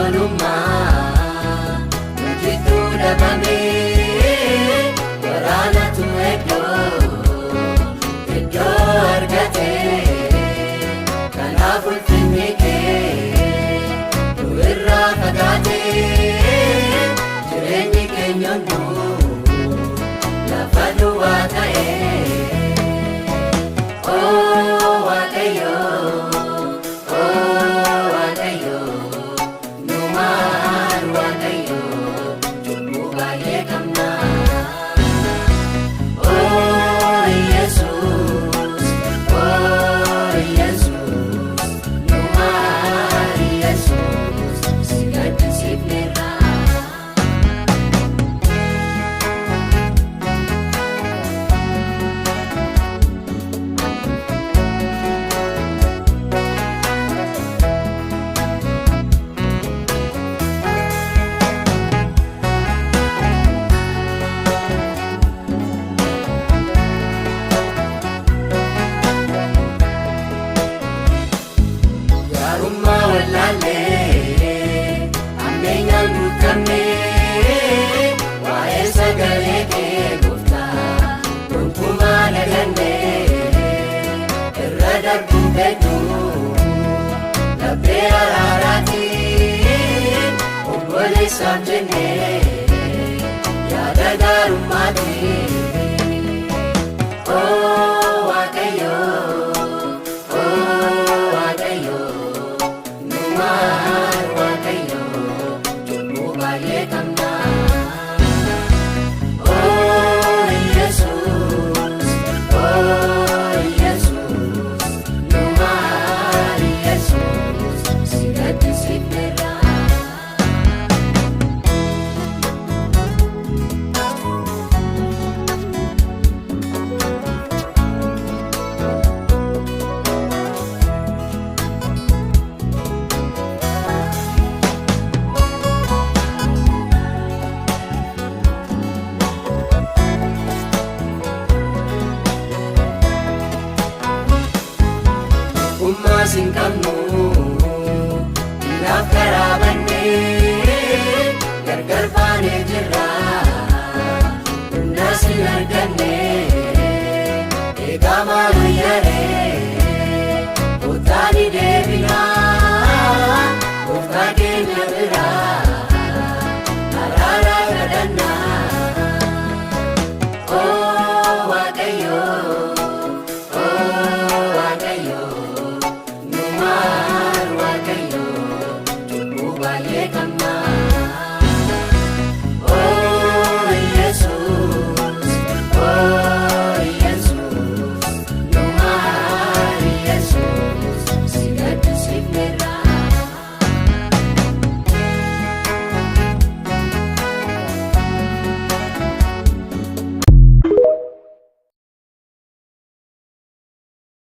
Obbolummaa hojjetuu dhabamee waraanatu iddoo argatee kanaaf ulfinni kee nu irraa fagaatee jireenyi keenya hunduu lafa duwwaa ta'ee. Laphee araaraatiin obboleessaaf jennee yaada gaarummaatiin Waaqayyo nu maal Waaqayyo cubbuu baay'ee qabna. Sin qabnu naaf karaa